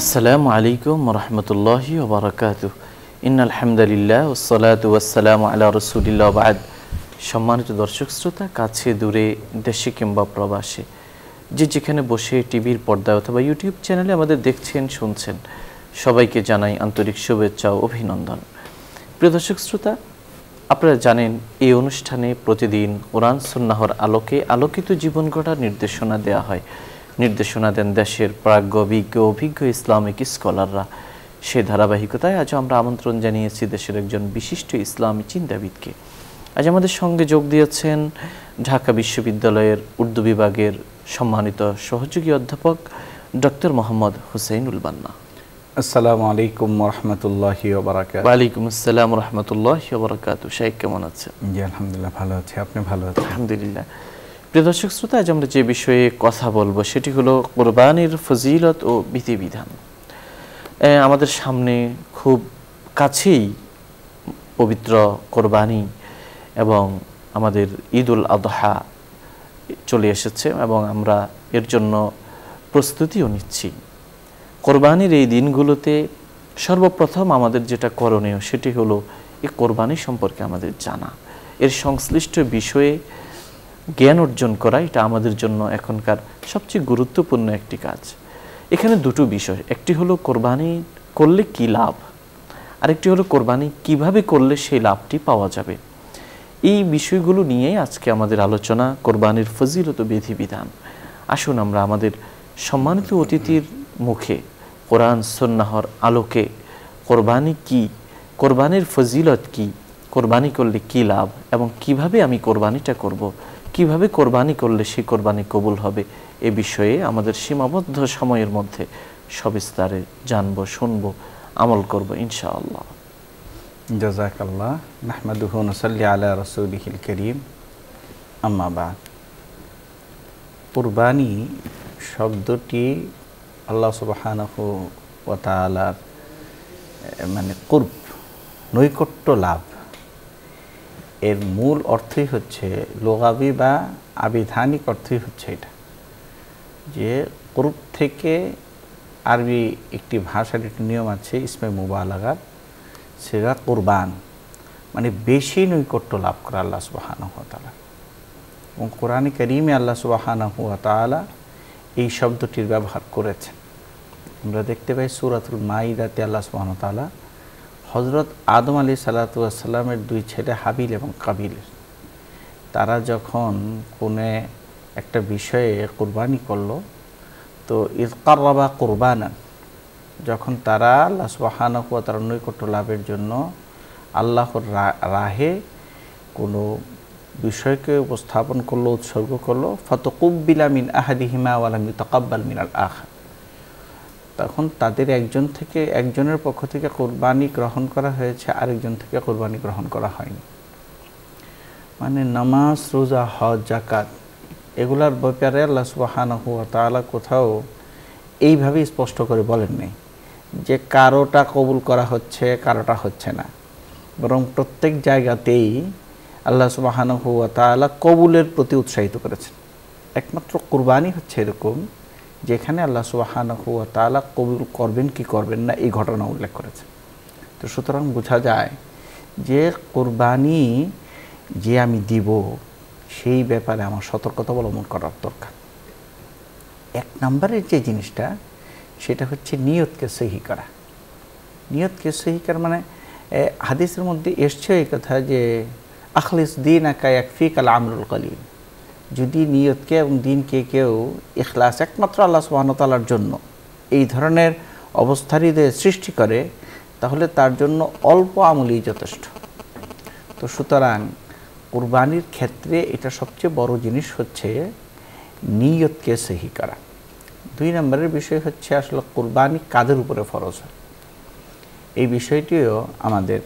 আসসালামু আলাইকুম রহমতুল্লাহি ওয়া বারাকাতুহু। ইন্নাল হামদুলিল্লাহ ওয়াসসালাতু ওয়াসসালামু আলা রাসূলিল্লাহ ওয়া বা'দ। সম্মানিত দর্শক শ্রোতা, কাছে দূরে, দেশে কিংবা প্রবাসে, যেখানে বসে টিভির পর্দায় অথবা ইউটিউব চ্যানেলে আমাদের দেখছেন, শুনছেন, সবাইকে জানাই আন্তরিক শুভেচ্ছা ও অভিনন্দন। প্রিয় দর্শক শ্রোতা, আপনারা জানেন এই অনুষ্ঠানে প্রতিদিন কোরআন সুন্নাহর আলোকে আলোকিত জীবন গড়ার নির্দেশনা দেওয়া হয়। নির্দেশনা দেন দেশের প্রাজ্ঞ অভিজ্ঞ ইসলামিক স্কলাররা। সে ধারাবাহিকতায় আজ আমরা আমন্ত্রণ জানিয়েছি দেশের একজন বিশিষ্ট ইসলামী চিন্তাবিদকে। আজ আমাদের সঙ্গে যোগ দিয়েছেন ঢাকা বিশ্ববিদ্যালয়ের উর্দু বিভাগের সম্মানিত সহযোগী অধ্যাপক ডক্টর মোহাম্মদ হুসাইনুল বান্না। আসসালামু আলাইকুম রহমতুল্লাহি ওয়া বারাকাতুহু। ওয়ালাইকুম আসসালাম রহমতুল্লাহি ওয়া বারাকাতুহু। শাইখ কেমন আছেন? জি আলহামদুলিল্লাহ ভালো আছি, আপনি ভালো আছেন? আলহামদুলিল্লাহ। প্রিয় দর্শক শ্রোতা, আজ আমরা যে বিষয়ে কথা বলবো সেটি হলো কোরবানির ফজিলত ও বিধিবিধান। আমাদের সামনে খুব কাছেই পবিত্র কোরবানি এবং আমাদের ঈদুল আদহা চলে এসেছে এবং আমরা এর জন্য প্রস্তুতিও নিচ্ছি। কোরবানির এই দিনগুলোতে সর্বপ্রথম আমাদের যেটা করণীয় সেটি হলো এই কোরবানি সম্পর্কে আমাদের জানা, এর সংশ্লিষ্ট বিষয়ে জ্ঞান অর্জন করা। এটা আমাদের জন্য এখনকার সবচেয়ে গুরুত্বপূর্ণ একটি কাজ। এখানে দুটো বিষয়, একটি হলো কোরবানি করলে কি লাভ, আরেকটি হলো কোরবানি কিভাবে করলে সেই লাভটি পাওয়া যাবে। এই বিষয়গুলো নিয়েই আজকে আমাদের আলোচনা, কোরবানির ফজিলত ও বিধিবিধান। আসুন আমরা আমাদের সম্মানিত অতিথির মুখে কোরআন সুন্নাহর আলোকে কোরবানি কি, কোরবানির ফজিলত কি, কোরবানি করলে কি লাভ এবং কিভাবে আমি কোরবানিটা করব, কিভাবে কোরবানি করলে সেই কোরবানি কবুল হবে, এ বিষয়ে আমাদের সীমাবদ্ধ সময়ের মধ্যে সবিস্তারে জানবো, শুনবো, আমল করব ইনশাআল্লাহ। জাযাকাল্লাহ। নাহমাদুহু ওয়া নুসাল্লি আলা রাসূলিহিল কারীম, আম্মা বা'দ। কুরবানি শব্দটি আল্লাহ সুবহানাহু ওয়া তাআলার মানে কুরব, নৈকট্য লাভ, এর মূল অর্থই হচ্ছে লুগাবি বা আবিধানিক অর্থই হচ্ছে এটা, যে কুরব থেকে আরবি একটি ভাষার একটি নিয়ম আছে ইসমে মুবালাগার, সেটা কুরবান, মানে বেশি নৈকট্য লাভ করা আল্লাহ সুবহানাহু ওয়া তাআলা। এবং কোরআনে কারীমে আল্লাহ সুবহানাহু ওয়া তাআলা এই শব্দটির ব্যবহার করেছেন। আমরা দেখতে পাই সূরাতুল মাইদাতে আল্লাহ সুবহানাহু ওয়া তাআলা হযরত আদম আলাইহিস সালাতু ওয়াস সালামের দুই ছেলে হাবিল এবং কাবিল, তারা যখন কোনে একটা বিষয়ে কুরবানি করলো, তো ইয কাররাবা কুরবানান, যখন তারা আল্লাহ সুবহানাহু ওয়া তাআলার নৈকট্য লাভের জন্য আল্লাহর রাহে কোনো বিষয়কে উপস্থাপন করলো, উৎসর্গ করলো, ফাতাকুব্বিলা মিন আহাদিহিমা ওয়া লাম ইউতাকাব্বাল মিনাল আখার, তখন তাদের একজনের পক্ষ থেকে কুরবানি গ্রহণ করা হয়েছে, আরেকজন থেকে কুরবানি গ্রহণ করা হয়নি। মানে নামাজ, রোজা, হজ, যাকাত, এগুলার ব্যাপারে আল্লাহ সুবহানাহু ওয়া তাআলা কোথাও এইভাবে স্পষ্ট করে বলেন নাই যে কারোটা কবুল করা হচ্ছে, কারোটা হচ্ছে না, বরং প্রত্যেক জায়গাতেই আল্লাহ সুবহানাহু ওয়া তাআলা কবুলের প্রতি উৎসাহিত করেছেন। একমাত্র কুরবানি হচ্ছে এরকম যেখানে আল্লাহ সুবহানাহু ওয়া তাআলা কবুল করবেন কি করবেন না এই ঘটনা উল্লেখ করেছেন। তো সুতরাং বোঝা যায় যে কুরবানি যে আমি দিব সেই ব্যাপারে আমার সতর্কতা অবলম্বন করার দরকার। এক নম্বরের যে জিনিসটা সেটা হচ্ছে নিয়তকে সহি করা। নিয়তকে সহি করা মানে হাদিসের মধ্যে এসছে এই কথা যে আখলিস দীনাকা ইয়াকফিকাল আমরুল কলিল, যদি নিয়তকে এবং দিনকে কেউ ইখলাস একমাত্র আল্লাহ সুবহানাহু ওয়া তাআলার জন্য এই ধরনের অবস্থারই সৃষ্টি করে, তাহলে তার জন্য অল্প আমলই যথেষ্ট। তো সুতরাং কুরবানির ক্ষেত্রে এটা সবচেয়ে বড় জিনিস হচ্ছে নিয়তকে সহি করা। দুই নম্বরের বিষয় হচ্ছে আসলে কুরবানি কাদের উপরে ফরজ হয়, এই বিষয়টিও আমাদের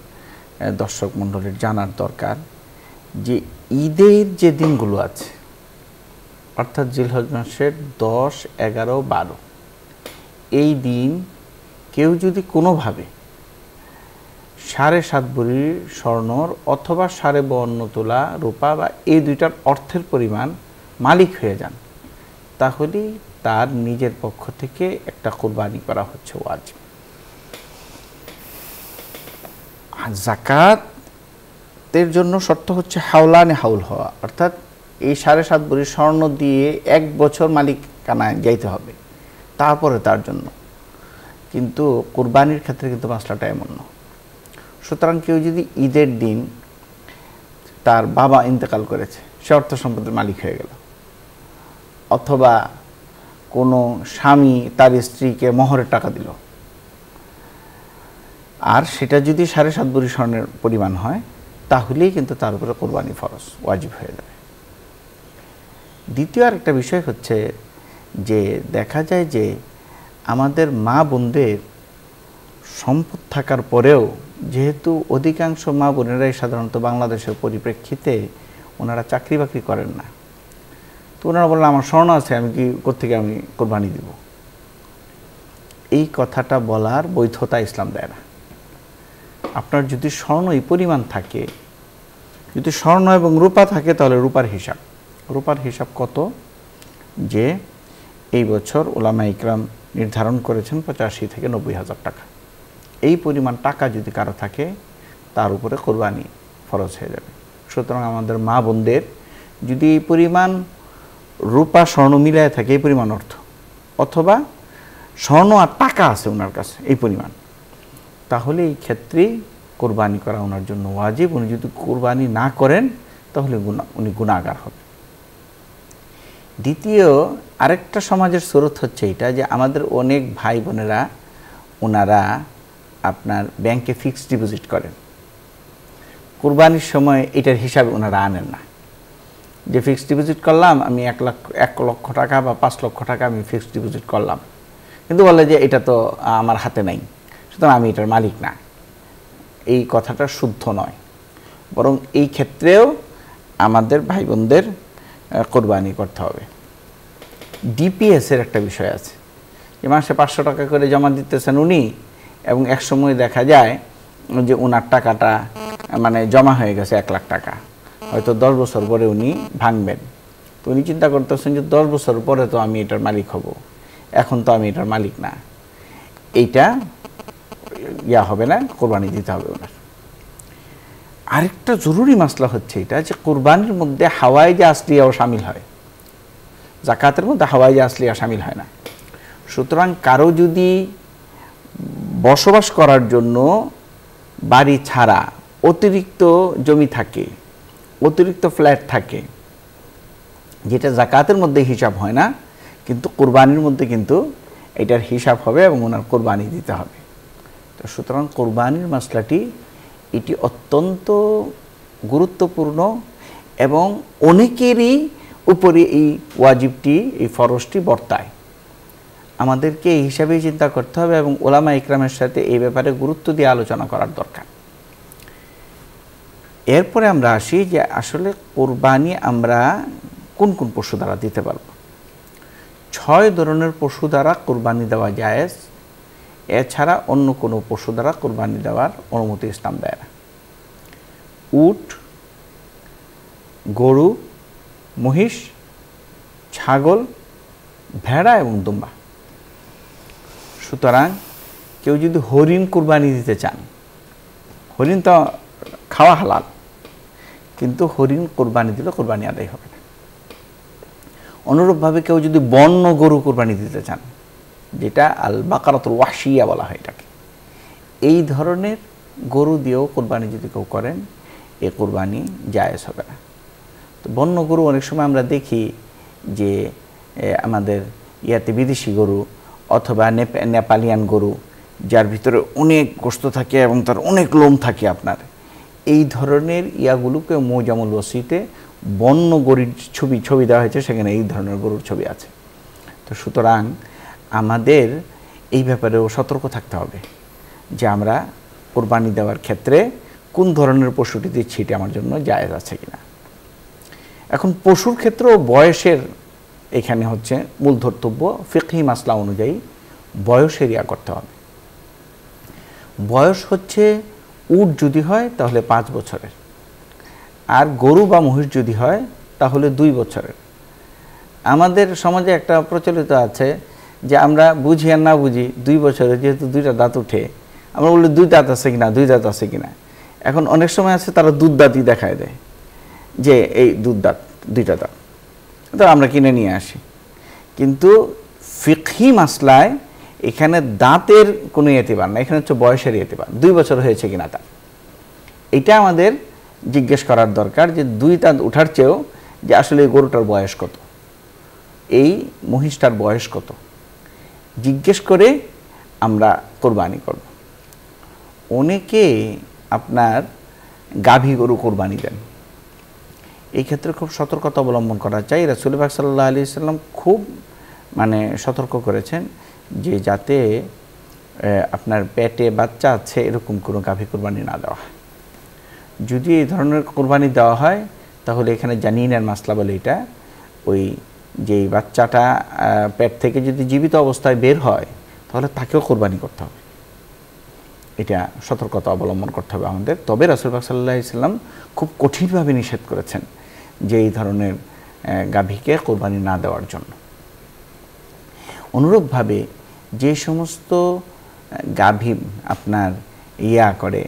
দর্শক মণ্ডলীর জানার দরকার। যে ঈদের যে দিনগুলো আছে, অর্থাৎ জিলহজ মাসের 10, 11, 12, এই দিন কেউ যদি কোনোভাবে 7.5 ভরি স্বর্ণর অথবা 52 তোলা রূপা বা এই দুইটার অর্থের পরিমাণ মালিক হয়ে যান, তাহলে তার নিজের পক্ষ থেকে একটা কোরবানি করা হচ্ছে ওয়াজিব। আর যাকাতের জন্য শর্ত হচ্ছে হাওলানে হাউল হওয়া, অর্থাৎ এই 7.5 ভরি স্বর্ণ দিয়ে 1 বছর মালিকানায় যাইতে হবে, তারপরে তার জন্য। কিন্তু কোরবানির ক্ষেত্রে কিন্তু মাসলাটা এমন না। সুতরাং কেউ যদি ঈদের দিন তার বাবা ইন্তেকাল করেছে, সে অর্থ সম্পদের মালিক হয়ে গেল, অথবা কোনো স্বামী তার স্ত্রীকে মোহরের টাকা দিল, আর সেটা যদি 7.5 ভরি স্বর্ণের পরিমাণ হয়, তাহলেই কিন্তু তার উপরে কোরবানি ফরজ ওয়াজিব হয়ে যাবে। দ্বিতীয় আরেকটা বিষয় হচ্ছে যে দেখা যায় যে আমাদের মা বোনদের সম্পদ থাকার পরেও, যেহেতু অধিকাংশ মা বোনেরাই সাধারণত বাংলাদেশের পরিপ্রেক্ষিতে ওনারা চাকরি বাকরি করেন না, তো ওনারা বললেন আমার স্বর্ণ আছে, আমি কি কোত্থেকে আমি কোরবানি দিব। এই কথাটা বলার বৈধতা ইসলাম দেয় না। আপনার যদি স্বর্ণ এই পরিমাণ থাকে, যদি স্বর্ণ এবং রূপা থাকে, তাহলে রূপার হিসাব কত, যে এই বছর উলামা ইকরাম নির্ধারণ করেছেন 85 থেকে 90 হাজার টাকা। এই পরিমাণ টাকা যদি কারো থাকে, তার উপরে কোরবানি ফরজ হয়ে যাবে। সুতরাং আমাদের মা বোনদের যদি এই পরিমাণ রূপা স্বর্ণ মিলায় থাকে, এই পরিমাণ অর্থ, অথবা স্বর্ণ আর টাকা আছে ওনার কাছে এই পরিমাণ, তাহলে এই ক্ষেত্রে কোরবানি করা ওনার জন্য ওয়াজিব। উনি যদি কোরবানি না করেন, তাহলে উনি গুনাহগার হবেন। দ্বিতীয় আরেকটা সমাজের স্রোত হচ্ছে এটা, যে আমাদের অনেক ভাই বোনেরা ওনারা আপনার ব্যাংকে ফিক্সড ডিপোজিট করেন, কোরবানির সময় এটার হিসাবে ওনারা আনেন না, যে ফিক্সড ডিপোজিট করলাম আমি 1 লক্ষ টাকা বা 5 লক্ষ টাকা আমি ফিক্সড ডিপোজিট করলাম, কিন্তু বলে যে এটা তো আমার হাতে নাই, সুতরাং আমি এটার মালিক না। এই কথাটা শুদ্ধ নয়, বরং এই ক্ষেত্রেও আমাদের ভাই বোনদের কোরবানি করতে হবে। ডিপিএসের একটা বিষয় আছে, যে মাসে 500 টাকা করে জমা দিতেছেন উনি, এবং এক সময় দেখা যায় যে ওনার টাকাটা মানে জমা হয়ে গেছে 1 লাখ টাকা, হয়তো 10 বছর পরে উনি ভাঙবেন। তো উনি চিন্তা করতেছেন যে 10 বছর পরে তো আমি এটার মালিক হব, এখন তো আমি এটার মালিক না, এইটা হবে না, কোরবানি দিতে হবে ওনার। আরেকটা জরুরি মাসলা হচ্ছে এটা, যে কোরবানির মধ্যে হাওয়াইজে আসলিয়াও শামিল হয়, যাকাতের মধ্যে হাওয়াইজে আসলিয়া শামিল হয় না। সুতরাং কারো যদি বসবাস করার জন্য বাড়ি ছাড়া অতিরিক্ত জমি থাকে, অতিরিক্ত ফ্ল্যাট থাকে, যেটা যাকাতের মধ্যে হিসাব হয় না, কিন্তু কোরবানির মধ্যে কিন্তু এটার হিসাব হবে এবং ওনার কোরবানি দিতে হবে। তো সুতরাং কোরবানির মাসলাটি এটি অত্যন্ত গুরুত্বপূর্ণ, এবং অনেকেরই উপরে এই ওয়াজিবটি, এই ফরজটি বর্তায়। আমাদেরকে এই হিসাবেই চিন্তা করতে হবে, এবং ওলামা ইকরামের সাথে এই ব্যাপারে গুরুত্ব দিয়ে আলোচনা করার দরকার। এরপরে আমরা আসি যে আসলে কোরবানি আমরা কোন কোন পশু দ্বারা দিতে পারব। 6 ধরনের পশু দ্বারা কোরবানি দেওয়া জায়েজ, এছাড়া অন্য কোনো পশু দ্বারা কোরবানি দেওয়ার অনুমতি ইসলাম দেয় না। উট, গরু, মহিষ, ছাগল, ভেড়া এবং দুম্বা। সুতরাং কেউ যদি হরিণ কোরবানি দিতে চান, হরিণ তো খাওয়া হালাল, কিন্তু হরিণ কোরবানি দিলে কোরবানি আদায় হবে না। অনুরূপভাবে কেউ যদি বন্য গরু কোরবানি দিতে চান, যেটা আল বাকারাতুল ওয়াহশিয়া বলা হয় এটাকে, এই ধরনের গরু দিয়েও কোরবানি যদি কেউ করেন, এ কোরবানি জায়েজ হবে না। তো বন্য গরু অনেক সময় আমরা দেখি যে আমাদের বিদেশি গরু অথবা নেপালিয়ান গরু, যার ভিতরে অনেক গোশত থাকে এবং তার অনেক লোম থাকে, আপনার এই ধরনের ইয়াগুলোকে মোজামুল ওসিতে বন্য গরুর ছবি দেওয়া হয়েছে, সেখানে এই ধরনের গরুর ছবি আছে। তো সুতরাং আমাদের এই ব্যাপারেও সতর্ক থাকতে হবে যে আমরা কোরবানি দেওয়ার ক্ষেত্রে কোন ধরনের পশুটি দিচ্ছি, এটা আমার জন্য জায়েজ আছে কিনা। এখন পশুর ক্ষেত্রেও বয়সের এখানে হচ্ছে মূল ধর্তব্য। ফিকহি মাসলা অনুযায়ী বয়সের ইয়া করতে হবে। বয়স হচ্ছে উট যদি হয় তাহলে 5 বছরের, আর গরু বা মহিষ যদি হয় তাহলে 2 বছরের, আমাদের সমাজে একটা প্রচলিত আছে যে আমরা বুঝি আর না বুঝি 2 বছরে যেহেতু 2টা দাঁত উঠে আমরা বলি 2 দাঁত আছে কিনা, 2 দাঁত আছে কিনা। এখন অনেক সময় আছে তারা দুধ দাঁতই দেখায় দেয় যে এই দুধ দাঁত, 2টা দাঁত, তো আমরা কিনে নিয়ে আসি। কিন্তু ফিকহি মাসলায় এখানে দাঁতের কোনো এতিবার না, এখানে হচ্ছে বয়সের এতিবার, 2 বছর হয়েছে কিনা তার। এটা আমাদের জিজ্ঞেস করার দরকার যে 2 দাঁত উঠার চেয়েও যে আসলে এই গরুটার বয়স কত, এই মহিষটার বয়স কত, জিজ্ঞেস করে আমরা কোরবানি করব। অনেকে আপনার গাভী গরু কোরবানি দেন, এই ক্ষেত্রে খুব সতর্কতা অবলম্বন করা চাই। রাসূল পাক সাল্লাল্লাহু আলাইহি সাল্লাম খুব সতর্ক করেছেন যে যাতে আপনার পেটে বাচ্চা আছে এরকম কোনো গাভী কোরবানি না দেওয়া হয়। যদি এই ধরনের কোরবানি দেওয়া হয় তাহলে এখানে জানিনের মাসলা বলে এটা, ওই যেই বাচ্চাটা পেট থেকে যদি জীবিত অবস্থায় বের হয় তাহলে তাকেও কোরবানি করতে হবে। এটা সতর্কতা অবলম্বন করতে হবে আমাদের। তবে রাসূল পাক সাল্লাল্লাহু আলাইহি সাল্লাম খুব কঠিনভাবে নিষেধ করেছেন যে এই ধরনের গাভীকে কোরবানি না দেওয়ার জন্য। অনুরূপভাবে যে সমস্ত গাভী আপনার করে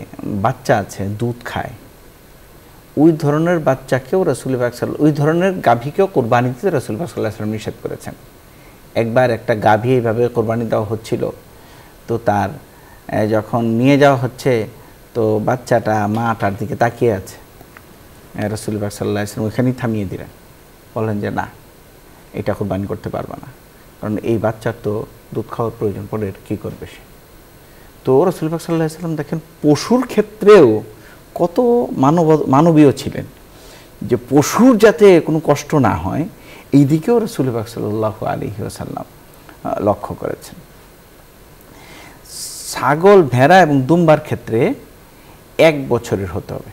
বাচ্চা আছে, দুধ খায়, ওই ধরনের বাচ্চাকেও রাসূল পাক সাল্লাল্লাহু ওই ধরনের গাভীকেও কোরবানি দিতে রাসূল পাক সাল্লাল্লাহু আলাইহি ওয়াসাল্লাম নিষেধ করেছেন। একবার একটা গাভী এইভাবে কোরবানি দেওয়া হচ্ছিল, তো তার যখন নিয়ে যাওয়া হচ্ছে তো বাচ্চাটা মাটার দিকে তাকিয়ে আছে, রাসূল পাক সাল্লাল্লাহু আলাইহি ওয়াসাল্লাম ওইখানেই থামিয়ে দিলেন, বললেন যে না, এটা কোরবানি করতে পারবে না, কারণ এই বাচ্চার তো দুধ খাওয়ার প্রয়োজন পড়ে, কী করবে সে। তো রাসূল পাক সাল্লাল্লাহু আলাইহি ওয়াসাল্লাম দেখেন পশুর ক্ষেত্রেও কত মানবীয় ছিলেন, যে পশুর যাতে কোনো কষ্ট না হয় এই দিকেও রাসূল পাক সাল্লাল্লাহু আলাইহি ওয়াসাল্লাম লক্ষ্য করেছেন। ছাগল, ভেড়া এবং দুম্বার ক্ষেত্রে 1 বছরের হতে হবে।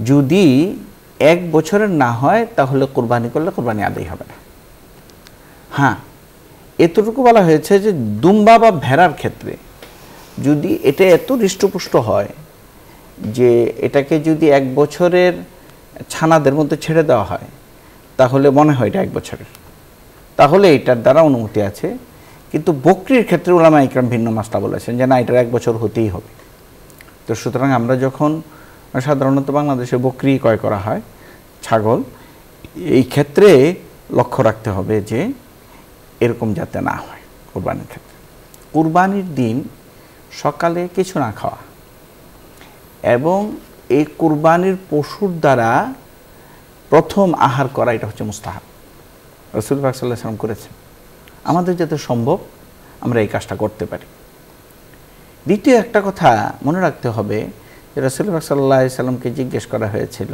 যদি 1 বছরের না হয় তাহলে কোরবানি করলে কোরবানি আদায় হবে না। হ্যাঁ, এতটুকু বলা হয়েছে যে দুম্বা বা ভেড়ার ক্ষেত্রে যদি এটা এত হৃষ্টপুষ্ট হয় যে এটাকে যদি 1 বছরের ছানাদের মধ্যে ছেড়ে দেওয়া হয় তাহলে মনে হয় এটা 1 বছরের, তাহলে এটার দ্বারা অনুমতি আছে। কিন্তু বকরির ক্ষেত্রে উলামা ইকরাম ভিন্ন মাসলা বলেছেন যে না, এটার 1 বছর হতেই হবে। তো সুতরাং আমরা যখন সাধারণত বাংলাদেশে বকরি ক্রয় করা হয়, ছাগল, এই ক্ষেত্রে লক্ষ্য রাখতে হবে যে এরকম যাতে না হয় কোরবানির ক্ষেত্রে। কোরবানির দিন সকালে কিছু না খাওয়া এবং এই কোরবানির পশুর দ্বারা প্রথম আহার করা, এটা হচ্ছে মুস্তাহাব। রাসূল পাক সাল্লাল্লাহু আলাইহি ওয়াসাল্লাম করেছেন, আমাদের যাতে সম্ভব আমরা এই কাজটা করতে পারি। দ্বিতীয় একটা কথা মনে রাখতে হবে যে রাসূল পাক সাল্লাল্লাহু আলাইহি ওয়াসাল্লামকে জিজ্ঞেস করা হয়েছিল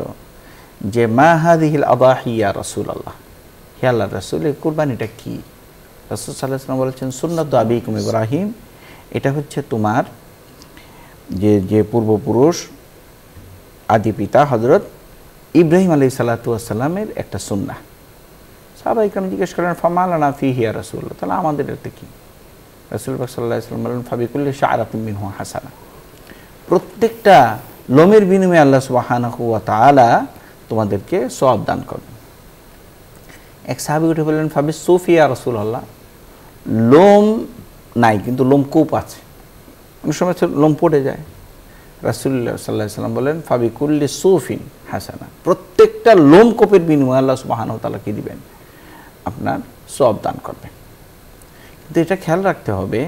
যে মা হাযিহিল আদাহি ইয়া রাসূলুল্লাহ, হে আল্লাহর রাসূল, এই কুরবানিটা কি? রাসূল সাল্লাল্লাহু আলাইহি ওয়াসাল্লাম বলেছেন সুন্নাতু আবিকুম ইব্রাহিম, এটা হচ্ছে তোমার যে পূর্বপুরুষ আদি পিতা হযরত ইব্রাহিম আলাইহিস সালাতু ওয়াস সালামের একটা সুন্নাহ। সাহাবায়ে কেরাম জিজ্ঞেস করেন ফামা লানা ফিহি ইয়া রাসূলুল্লাহ, তাহলে আমাদের এতে কি? রাসূল পাক সাল্লাল্লাহু আলাইহি ওয়াসাল্লাম বলেন ফাবিকুল্লি শা'রাতিন মিনহু হাসানা, প্রত্যেকটা লোমের বিনিময়ে আল্লাহ সুবহানাহু ওয়া তাআলা তোমাদেরকে সওয়াব দান করবেন। এক সাহাবী উঠে বললেন ফাবিস সুফি ইয়া রাসূলুল্লাহ, লোম নাই কিন্তু লোমকূপ আছে, অনেক সময় লোম পড়ে যায়। রাসূলুল্লাহ সাল্লাল্লাহু আলাইহি ওয়াসাল্লাম বলেন ফাবিকুল্লি সুফিন হাসানা, প্রত্যেকটা লোমকূপের বিনিময়ে আল্লাহ সুবহানাহু ওয়া তাআলা কি দিবেন? আপনার সওয়াব দান করবেন। কিন্তু এটা খেয়াল রাখতে হবে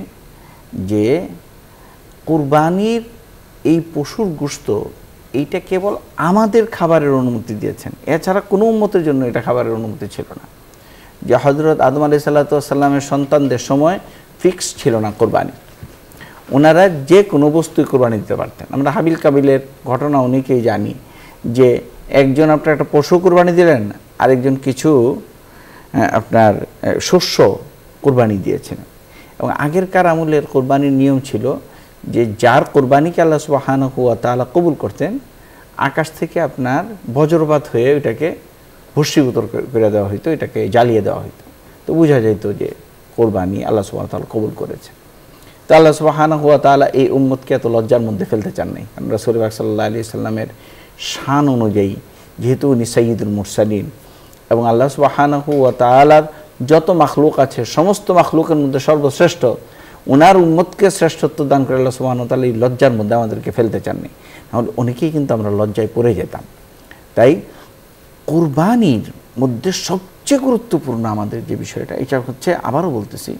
যে কুরবানির এই পশুর গোশত এইটা কেবল আমাদের খাবারের অনুমতি দিয়েছেন, এছাড়া কোনো উম্মতের জন্য এটা খাবারের অনুমতি ছিল না। যে হযরত আদম আলাইহিস সালাতু ওয়াস সালামের সন্তানদের সময় ফিক্স ছিল না কোরবানি, ওনারা যে কোনো বস্তুই কোরবানি দিতে পারতেন। আমরা হাবিল কাবিলের ঘটনা অনেকেই জানি যে একজন আপনার একটা পশু কোরবানি দিলেন, আরেকজন কিছু আপনার শস্য কোরবানি দিয়েছেন। এবং আগেরকার আমলের কোরবানির নিয়ম ছিল যে যার কোরবানিকে আল্লাহ সুবহানাহু ওয়া তাআলা কবুল করতেন, আকাশ থেকে আপনার বজ্রপাত হয়ে এটাকে ভস্মীভূত করে দেওয়া হইতো, এটাকে জ্বালিয়ে দেওয়া হইতো। তো বোঝা যেত যে কোরবানি আল্লাহ সুবহানাহু ওয়া তাআলা কবুল করেছে। তো আল্লাহ সুবহানাহু ওয়া তাআলা এই উম্মতকে এত লজ্জার মধ্যে ফেলতে চান নাই। রাসূল সাল্লাল্লাহু আলাইহি সাল্লামের শান অনুযায়ী, যেহেতু উনি সাইয়্যিদুল মুরসালিন, এবং আল্লাহ সুবহানাহু ওয়া তাআলার যত মাখলুক আছে সমস্ত মাখলুকের মধ্যে সর্বশ্রেষ্ঠ, ওনার উম্মতকে শ্রেষ্ঠত্ব দান করে আল্লাহ সুবহানাহু ওয়া তাআলা এই লজ্জার মধ্যে আমাদেরকে ফেলতে চাননি, নাহলে অনেকেই কিন্তু আমরা লজ্জায় পড়ে যেতাম। তাই কুরবানির মধ্যে সবচেয়ে গুরুত্বপূর্ণ আমাদের যে বিষয়টা, এটা হচ্ছে আবারও বলতেছি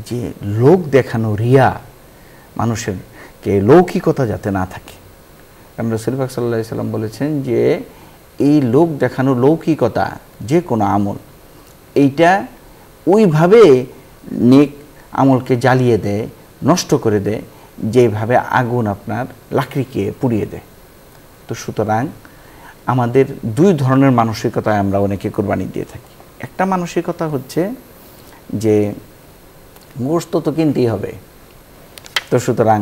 যে লোক দেখানো, রিয়া, মানুষেরকে লৌকিকতা যাতে না থাকে। কারণ রাসূল পাক সাল্লাল্লাহু আলাইহি সাল্লাম বলেছেন যে এই লোক দেখানো লৌকিকতা যে কোনো আমল, এইটা ওইভাবে নেক আমলকে জ্বালিয়ে দেয়, নষ্ট করে দেয়, যেভাবে আগুন আপনার লাকড়িকে পুড়িয়ে দেয়। তো সুতরাং আমাদের দুই ধরনের মানসিকতায় আমরা অনেকে কোরবানি দিয়ে থাকি। একটা মানসিকতা হচ্ছে যে গোশত তো কিনতেই হবে, তো সুতরাং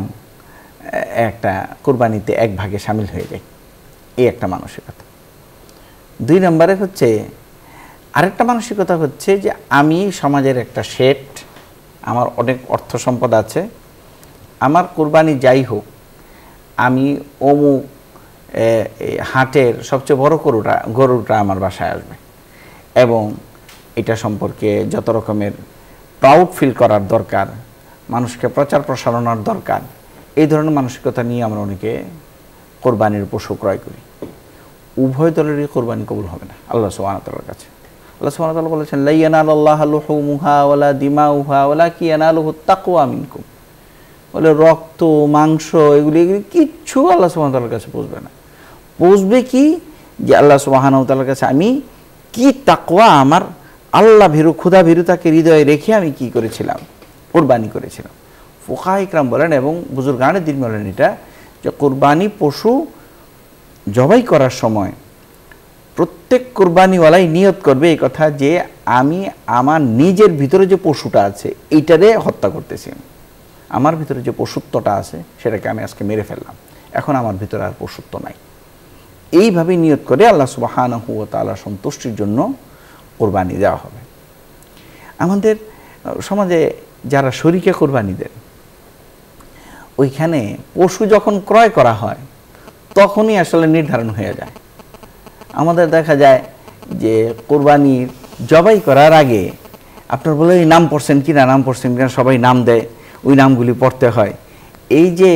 একটা কোরবানিতে এক ভাগে সামিল হয়ে যায়, এই একটা মানসিকতা। দুই নম্বরে হচ্ছে আরেকটা মানসিকতা হচ্ছে যে আমি সমাজের একটা শেঠ, আমার অনেক অর্থ সম্পদ আছে, আমার কোরবানি যাই হোক, আমি অমুক হাটের সবচেয়ে বড় গরুটা আমার বাসায় আসবে, এবং এটা সম্পর্কে যত রকমের প্রাউড ফিল করার দরকার, মানুষকে প্রচার প্রসারণার দরকার, এই ধরনের মানসিকতা নিয়ে আমরা অনেকে কোরবানির পশু ক্রয় করি। উভয় দলেরই কোরবানি কবুল হবে না আল্লাহ সুবহানাহু ওয়া তাআলার কাছে। আল্লাহ সুবহানাহু ওয়া তাআলা বলেছেন, লা ইয়ানালুল্লাহু লুহুমুহা ওয়ালা দিমাউহা ওয়ালাকিন ইয়ানালুহুত তাকওয়া মিনকুম। বলে রক্ত, মাংস, এগুলি কিচ্ছু আল্লাহ সুবহানাহু ওয়া তাআলার কাছে পৌঁছবে না। পৌঁছবে কি? যে আল্লাহ সুবহানাহু ওয়া তাআলার কাছে আমি কি তাকওয়া, আমার আল্লাহ ভীরু, ক্ষুধা ভীরুতাকে হৃদয়ে রেখে আমি কি করেছিলাম, কোরবানি করেছিলাম। ফুকাহা ইকরাম বলেন এবং বুজুর্গানে দিন বলেন এটা, যে কোরবানি পশু জবাই করার সময় প্রত্যেক কোরবানিওয়ালাই নিয়ত করবে এই কথা যে আমি আমার নিজের ভিতরে যে পশুটা আছে এইটারে হত্যা করতেছি, আমার ভিতরে যে পশুত্বটা আছে সেটাকে আমি আজকে মেরে ফেললাম, এখন আমার ভিতরে আর পশুত্ব নাই। এইভাবে নিয়ত করে আল্লাহ সুবহানাহু ওয়া তাআলা সন্তুষ্টির জন্য কোরবানি দেওয়া হবে। আমাদের সমাজে যারা শরীকে কোরবানি দেন, ওইখানে পশু যখন ক্রয় করা হয় তখনই আসলে নির্ধারণ হয়ে যায়। আমাদের দেখা যায় যে কোরবানির জবাই করার আগে আপনার বলে এই নাম পড়ছেন কিনা, নাম পড়ছেন কিনা, সবাই নাম দেয়, ওই নামগুলি পড়তে হয়। এই যে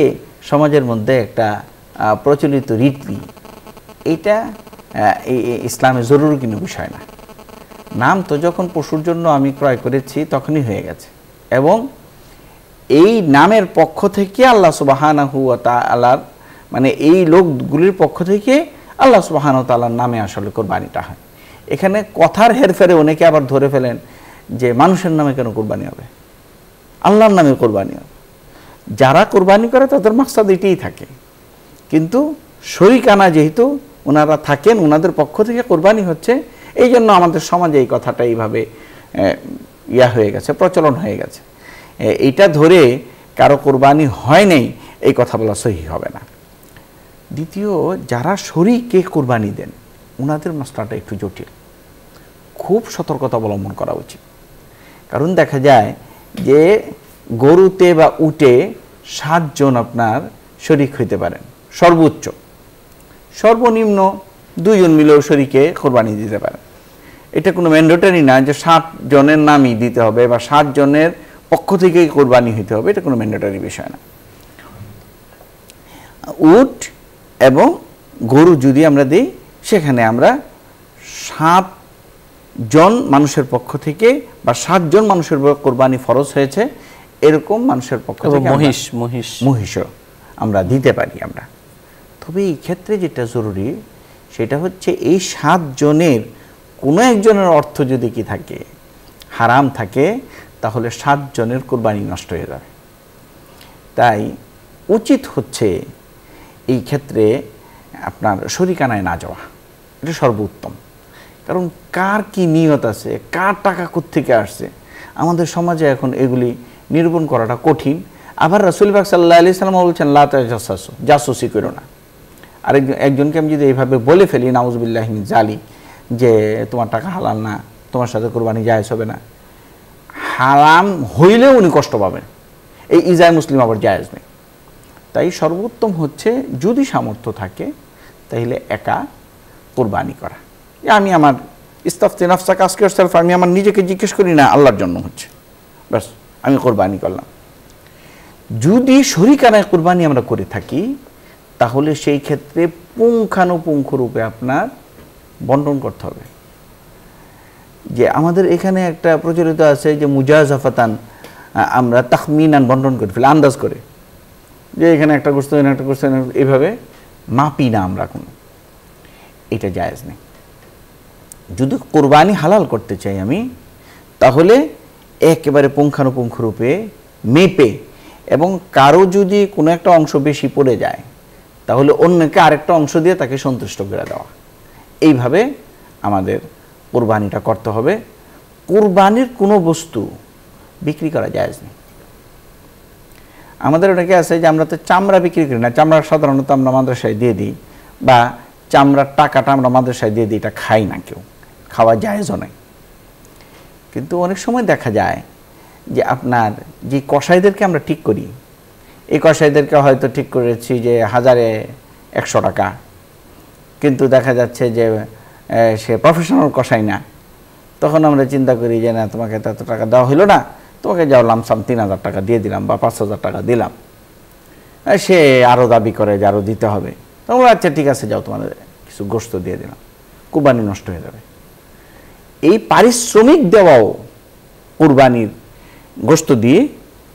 সমাজের মধ্যে একটা প্রচলিত রীতি, এইটা ইসলামে জরুরি কোনো বিষয় না। নাম তো যখন পশুর জন্য আমি ক্রয় করেছি তখনই হয়ে গেছে, এবং এই নামের পক্ষ থেকে আল্লাহ সুবহানাহু ওয়া তাআলার, মানে এই লোকগুলির পক্ষ থেকে আল্লাহ সুবহানাহু ওয়া তাআলার নামে আসলে কোরবানিটা হয়। এখানে কথার হেরফেরে অনেকে আবার ধরে ফেলেন যে মানুষের নামে কেন কোরবানি হবে, আল্লাহর নামে কোরবানি হবে। যারা কোরবানি করে তাদের মাকসাদ এটাই থাকে, কিন্তু শরীকানা যেহেতু ওনারা থাকেন, ওনাদের পক্ষ থেকে কোরবানি হচ্ছে, এই জন্য আমাদের সমাজে এই কথাটা এইভাবে হয়ে গেছে, প্রচলন হয়ে গেছে। এইটা ধরে কারো কোরবানি হয় নাই এই কথা বলা সহি হবে না। দ্বিতীয়, যারা শরীকে কোরবানি দেন ওনাদের মাসলাটা একটু জটিল, খুব সতর্কতা অবলম্বন করা উচিত। কারণ দেখা যায় যে গরুতে বা উটে 7 জন আপনার শরীক হইতে পারেন সর্বোচ্চ, সর্বনিম্ন 2 জন মিলেও শরীকে কোরবানি দিতে পারেন। এটা কোনো ম্যান্ডেটরি না যে 7 জনের নামই দিতে হবে বা 7 জনের পক্ষ থেকেই কোরবানি হইতে হবে, এটা কোনো ম্যান্ডেটরি বিষয় না। উট এবং গরু যদি আমরা দিই, সেখানে আমরা 7 জন মানুষের পক্ষ থেকে বা 7 জন মানুষের কোরবানি ফরজ হয়েছে, এরকম মানুষের পক্ষ থেকে মহিষও আমরা দিতে পারি আমরা। তবে এই ক্ষেত্রে যেটা জরুরি সেটা হচ্ছে এই 7 জনের কোনো একজনের অর্থ যদি কি থাকে, হারাম থাকে, তাহলে 7 জনের কোরবানি নষ্ট হয়ে যাবে। তাই উচিত হচ্ছে এই ক্ষেত্রে আপনার শরীকানায় না যাওয়া, এটা সর্বোত্তম। কারণ কার কি নিয়ত আছে, কার টাকা কোত্থেকে আসছে, আমাদের সমাজে এখন এগুলি নিরূপণ করাটা কঠিন। আবার রাসূল পাক সাল্লাল্লাহু আলাইহি সাল্লাম বলছেন, লা তাজাসসু, জাসুসি করো না। আর একজনকে আমি যদি এইভাবে বলে ফেলি, নাউযুবিল্লাহি মিন যালিক, যে তোমার টাকা হালাল না, তোমার সাথে কোরবানি জায়েজ হবে না, হারাম হইলেও উনি কষ্ট পাবেন, এই ইজায় মুসলিম আবার জায়েজ নেই। তাই সর্বোত্তম হচ্ছে যদি সামর্থ্য থাকে তাহলে একা কোরবানি করা। আমি আমার ইস্তাফতি নাফসাকা আজকে yourself, আমি আমার নিজেকে জিজ্ঞেস করি না, আল্লাহর জন্য হচ্ছে, ব্যাস আমি কোরবানি করলাম। যদি শরীকানায় কোরবানি আমরা করে থাকি তাহলে সেই ক্ষেত্রে পুঙ্খানুপুঙ্খ রূপে আপনার বন্টন করতে হবে। যে আমাদের এখানে একটা প্রচলিত আছে যে মুজাজাফাতান, আমরা তাখমিনান বন্টন করে ফেলি, আন্দাজ করে, যে এখানে একটা গোস্ত একটা গোস্ত, এইভাবে মাপি না আমরা কোনো, এটা জায়েজ নেই। যদি কোরবানি হালাল করতে চাই আমি, তাহলে একেবারে পুঙ্খানুপুঙ্খ রূপে মেপে, এবং কারো যদি কোনো একটা অংশ বেশি পড়ে যায় তাহলে অন্যকে আরেকটা অংশ দিয়ে তাকে সন্তুষ্ট করে দেওয়া, এইভাবে আমাদের কোরবানিটা করতে হবে। কোরবানির কোনো বস্তু বিক্রি করা জায়েজ নেই। আমাদের অনেকে আছে যে আমরা তো চামড়া বিক্রি করি না, চামড়া সাধারণত আমরা মাদ্রাসায় দিয়ে দিই, বা চামড়ার টাকাটা আমরা মাদ্রাসায় দিয়ে দিই, এটা খাই না কেউ, খাওয়া জায়েজও নেই। কিন্তু অনেক সময় দেখা যায় যে আপনার যে কসাইদেরকে আমরা ঠিক করি, এই কসাইদেরকে হয়তো ঠিক করেছি যে 1000-100 টাকা, কিন্তু দেখা যাচ্ছে যে সে প্রফেশনাল কসাই না, তখন আমরা চিন্তা করি যে না, তোমাকে এত টাকা দেওয়া হলো না, তোমাকে যাও লামসাম 3000 টাকা দিয়ে দিলাম বা 5000 টাকা দিলাম। সে আরও দাবি করে যে আরও দিতে হবে, তখন আচ্ছা ঠিক আছে যাও, তোমাদের কিছু গোশত দিয়ে দিলাম, কুরবানি নষ্ট হয়ে যাবে। এই পারিশ্রমিক দেওয়াও কুরবানির গোশত দিয়ে,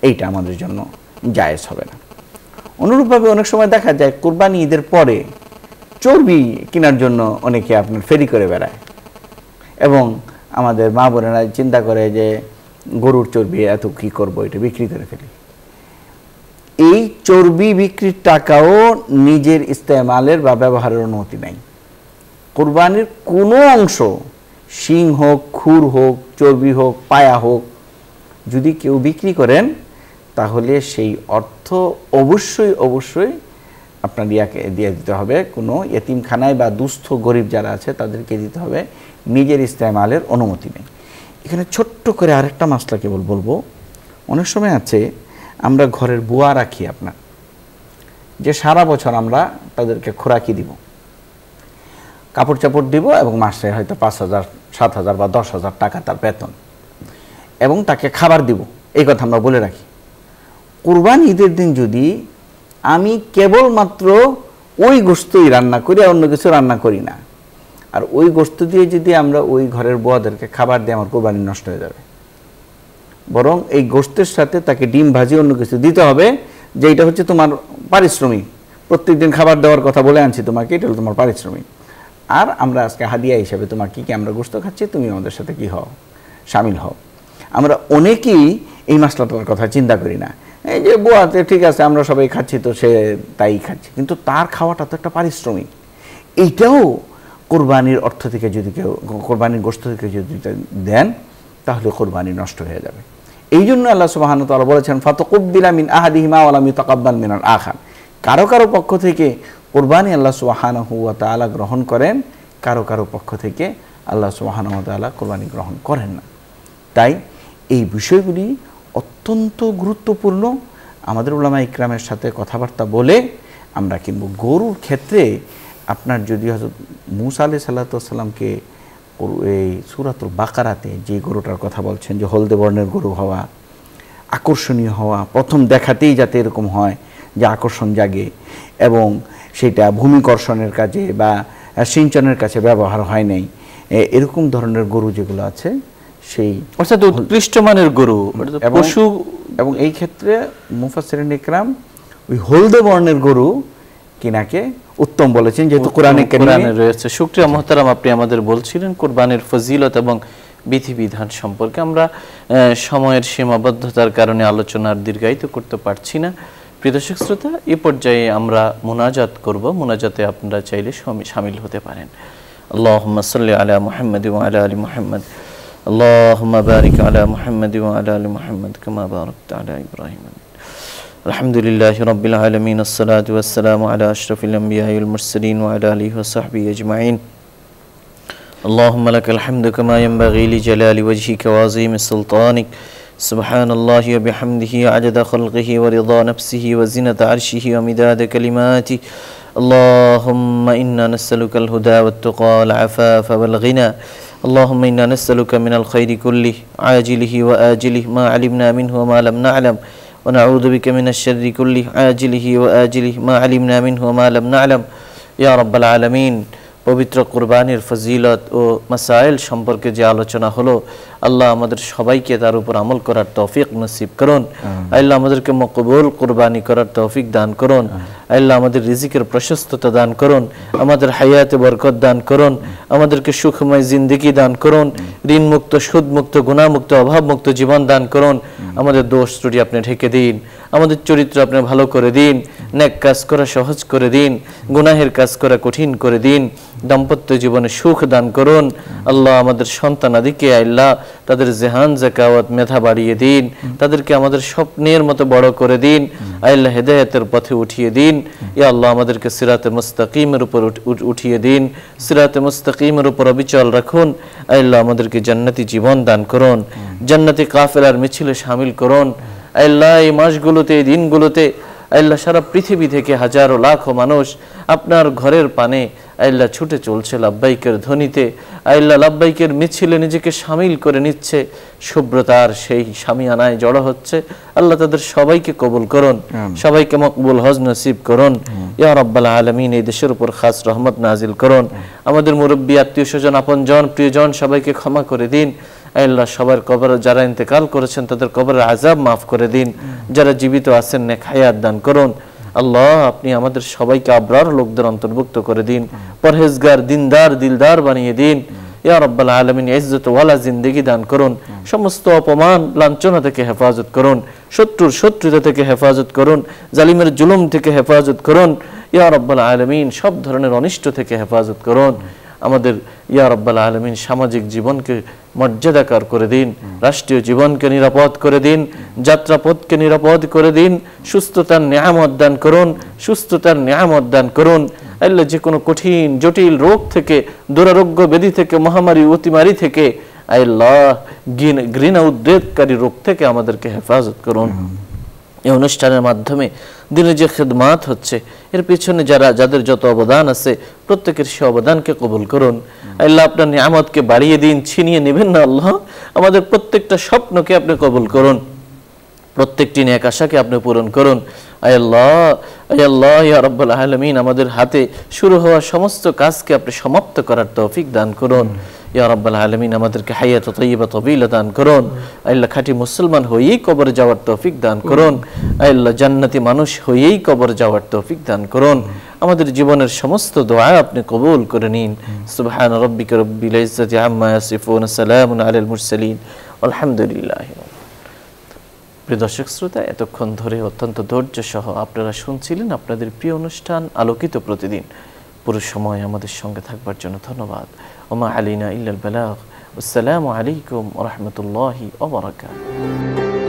এইটা আমাদের জন্য জায়েজ হবে না। অনুরূপভাবে অনেক সময় দেখা যায় কুরবানি ঈদের পরে চর্বি কেনার জন্য অনেকে আপনার ফেরি করে বেড়ায়, এবং আমাদের মা বোনেরা চিন্তা করে যে গরুর চর্বি এত কি করব, এটা বিক্রি করে ফেলি। এই চর্বি বিক্রির টাকাও নিজের ইস্তেমালের বা ব্যবহারের অনুমতি নাই। কুরবানির কোনো অংশ, শিং হোক, খুর হোক, চর্বি হোক, পায়া হোক, যদি কেউ বিক্রি করেন তাহলে সেই অর্থ অবশ্যই আপনার ইয়াকে দিয়ে দিতে হবে, কোনো এতিমখানায় বা দুস্থ গরিব যারা আছে তাদেরকে দিতে হবে, নিজের ইস্তেমালের অনুমতি নেই। এখানে ছোট্ট করে আরেকটা মাসলা কেবল বলবো, অনেক সময় আছে আমরা ঘরের বুয়া রাখি আপনার, যে সারা বছর আমরা তাদেরকে খোরাকি দিব, কাপড় চাপড় দিব, এবং মাসে হয়তো 5000, 7000 বা 10,000 টাকা তার বেতন, এবং তাকে খাবার দিব, এই কথা আমরা বলে রাখি। কুরবানি ঈদের দিন যদি আমি কেবলমাত্র ওই গোশতই রান্না করি, আর অন্য কিছু রান্না করি না, আর ওই গোশত দিয়ে যদি আমরা ওই ঘরের বুয়াদেরকে খাবার দিই, আমার কুরবানি নষ্ট হয়ে যাবে। বরং এই গোশতের সাথে তাকে ডিম ভাজি অন্য কিছু দিতে হবে, যে এটা হচ্ছে তোমার পারিশ্রমিক, প্রত্যেকদিন খাবার দেওয়ার কথা বলে আনছি তোমাকে, এটা হলো তোমার পারিশ্রমিক, আর আমরা আজকে হাদিয়া হিসাবে তোমাকে কি আমরা গোশত খাচ্ছি, তুমি আমাদের সাথে কি হও, শামিল হও। আমরা অনেকেই এই মশলাটার কথা চিন্তা করি না, এই যে বুয়াতে ঠিক আছে আমরা সবাই খাচ্ছি, তো সে তাই খাচ্ছে, কিন্তু তার খাওয়াটা তো একটা পারিশ্রমিক। এইটাও কোরবানির অর্থ থেকে যদি কেউ, কোরবানির গোশত থেকে যদি দেন, তাহলে কোরবানি নষ্ট হয়ে যাবে। এই জন্য আল্লাহ সুবহানাহু ওয়া তাআলা বলেছেন, ফাতাকুব্বিলা মিন আহাদিহিমা ওয়া লাম ইউতাকাব্বাল মিনাল আখার। কারো পক্ষ থেকে কোরবানি আল্লাহ সুবহানাহু ওয়া তাআলা গ্রহণ করেন, কারো পক্ষ থেকে আল্লাহ সুবহানাহু ওয়া তাআলা কোরবানি গ্রহণ করেন না। তাই এই বিষয়গুলি অত্যন্ত গুরুত্বপূর্ণ। আমাদের উলামা ইকরামের সাথে কথাবার্তা বলে আমরা কিনব। গরুর ক্ষেত্রে আপনার যদি হযরত মূসা আলাইহিস সালাতু ওয়াস সালামকে এই সূরাতুল বাকারাতে যে গরুটার কথা বলছেন, যে হলদে বর্ণের গরু হওয়া, আকর্ষণীয় হওয়া, প্রথম দেখাতেই যাতে এরকম হয় যে আকর্ষণ জাগে, এবং সেটা ভূমিকর্ষণের কাজে বা সিঞ্চনের কাছে ব্যবহার হয় নাই, এরকম ধরনের গরু যেগুলো আছে, সেই অর্থাৎ উৎকৃষ্ট মানের গরু পশু। এবং এই ক্ষেত্রে মুফাসসিরিন ইকরাম ওই হলদে বর্ণের গরু কিনাকে উত্তম বলেছেন, যেহেতু কোরআনে রয়েছে। শুকরিয়া মুহতারাম, আপনি আমাদের বলছিলেন কোরবানির ফজিলত এবং বিধিবিধান সম্পর্কে। আমরা সময়ের সীমাবদ্ধতার কারণে আলোচনার দীর্ঘায়িত করতে পারছি না। প্রিয় দর্শক শ্রোতা, এই পর্যায়ে আমরা মুনাজাত করব। মুনাজাতে আপনারা চাইলে শামিল হতে পারেন। আল্লাহুম্মা সাল্লি আলা মুহাম্মাদ ওয়া আলা আলি মুহাম্মাদ, আল্লাহুম্মা বারিক আলা মুহাম্মাদ ওয়া আলা আলি মুহাম্মাদ কামা বারাকতা আলা ইব্রাহিম। আলহামদুলিল্লাহি রাব্বিল আলামিন, আসসালাতু ওয়াসসালামু আলা আশরাফিল আমবিয়া ওয়াল মুরসালিন ওয়া আলা আলিহি ওয়া সাহবিহি আজমাইন। اللهم لك الحمد كما ينبغي لجلال وجهك وعظيم سلطانك، سبحان الله وبحمده عدد خلقه ورضا نفسه وزنة عرشه ومداد كلماته. اللهم إنا نسألك الهدى والتقى والعفاف والغنى. اللهم إنا نسألك من الخير كله عاجله وآجله ما علمنا منه وما لم نعلم ونعوذ بك من الشر كله عاجله وآجله ما علمنا منه وما لم نعلم يا رب العالمين পবিত্র কুরবানির ফজিলত ও মাসাইল সম্পর্কে যে আলোচনা হলো আল্লাহ আমাদের সবাইকে তার উপর আমল করার তৌফিক নসিব করুন আল্লাহ আমাদেরকে মকবুল কুরবানি করার তৌফিক দান করুন আল্লাহ আমাদের রিজিকের প্রশস্ততা দান করুন আমাদের হায়াতে বরকত দান করুন আমাদেরকে সুখময় জিন্দেগি দান করুন ঋণ মুক্ত সুদ মুক্ত গুনাহ মুক্ত অভাব মুক্ত জীবন দান করুন আমাদের দোষ ত্রুটি আপনি ঢেকে দিন আমাদের চরিত্র আপনি ভালো করে দিন নেক কাজ করা সহজ করে দিন গুনাহের কাজ করা কঠিন করে দিন দাম্পত্য জীবনে সুখ দান করুন আল্লাহ আমাদের সন্তানাদিকে আল্লাহ তাদের জেহান যাকাওয়াত মেধা বাড়িয়ে দিন তাদেরকে আমাদের স্বপ্নের মতো বড় করে দিন আল্লাহ হেদায়েতের পথে উঠিয়ে দিন ইয়া আল্লাহ আমাদেরকে সিরাতে মুস্তাকিমের উপর উঠিয়ে দিন সিরাতে মুস্তাকিমের উপর অবিচল রাখুন আল্লাহ আমাদেরকে জান্নাতি জীবন দান করুন জান্নাতি কাফেলার মিছিলে শামিল করুন আল্লাহ এই মাসগুলোতে এই দিনগুলোতে আল্লাহ সারা পৃথিবী থেকে হাজারো লাখো মানুষ আপনার ঘরের পানে আল্লাহ ছুটে চলছে লাব্বাইকের ধ্বনিতে আল্লাহ লাব্বাইকের মিছিলে নিজেকে শামিল করে নিচ্ছে শুভ্রতার সেই শামিয়ানায় জড়ো হচ্ছে আল্লাহ তাদের সবাইকে কবুল করুন সবাইকে মকবুল হজ নসিব করুন ইয়া রাব্বাল আলামিন এই দেশের উপর খাস রহমত নাজিল করুন আমাদের মুরব্বী আত্মীয় স্বজন আপনজন প্রিয়জন সবাইকে ক্ষমা করে দিন আল্লাহ সবার কবরে যারা ইন্তেকাল করেছেন তাদের কবরের আযাব মাফ করে দিন যারা জীবিত আছেন নেক হায়াত দান করুন আল্লাহ আপনি আমাদের সবাইকে আবরার লোকদের অন্তর্ভুক্ত করে দিন পরহেজগার দিনদার দিলদার বানিয়ে দিন ইয়া রাব্বাল আলামিন ইজ্জত ওয়ালা জিন্দেগি দান করুন সমস্ত অপমান লাঞ্ছনা থেকে হেফাজত করুন শত্রুর শত্রুতা থেকে হেফাজত করুন জালিমের জুলুম থেকে হেফাজত করুন ইয়া রাব্বাল আলামিন সব ধরনের অনিষ্ট থেকে হেফাজত করুন আমাদের ইয়া রাব্বাল আলামিন সামাজিক জীবনকে মর্যাদাকর করে দিন রাষ্ট্রীয় জীবনকে নিরাপদ করে দিন যাত্রাপথকে নিরাপদ করে দিন সুস্থতার নিয়ামত দান করুন সুস্থতার নিয়ামত দান করুন আল্লাহ যে কোনো কঠিন জটিল রোগ থেকে দুরারোগ্য ব্যাধি থেকে মহামারী অতিমারি থেকে আল্লাহ ঘৃণা উদ্রেককারী রোগ থেকে আমাদেরকে হেফাজত করুন এই অনুষ্ঠানের মাধ্যমে দিনে যে খিদমাত হচ্ছে এর পিছনে যাদের যত অবদান আছে প্রত্যেকের সে অবদানকে কবুল করুন আল্লাহ আপনার নিয়ামতকে বাড়িয়ে দিন ছিনিয়ে নেবেন না আল্লাহ আমাদের প্রত্যেকটা স্বপ্নকে আপনি কবুল করুন প্রত্যেকটি নেক আশাকে আপনি পূরণ করুন আল্লাহ ইয়া রাব্বাল আলামিন আমাদের হাতে শুরু হওয়া সমস্ত কাজকে আপনি সমাপ্ত করার তৌফিক দান করুন ইয়া রাব্বাল আলামিন আমাদেরকে হায়াত তাইয়্যিবা তাবিলা দান করুন আল্লাহ খাঁটি মুসলমান হয়েই কবরে যাওয়ার তৌফিক দান করুন আল্লাহ জান্নাতি মানুষ হয়েই কবরে যাওয়ার তৌফিক দান করুন আমাদের জীবনের সমস্ত দোয়া আপনি কবুল করে নিন সুবহান রাব্বিকা রাব্বিল ইজ্জাতি আম্মা ইয়াসিফুন সালামুন আলাল মুরসালিন আলহামদুলিল্লাহ প্রিয় দর্শক শ্রোতা এতক্ষণ ধরে অত্যন্ত ধৈর্য সহ আপনারা শুনছিলেন আপনাদের প্রিয় অনুষ্ঠান আলোকিত প্রতিদিন পুরো সময় আমাদের সঙ্গে থাকবার জন্য ধন্যবাদ ওমা আলাইনা ইল্লাল বালাগ আসসালামু আলাইকুম ওয়া রাহমাতুল্লাহি ওয়া বারাকাতুহু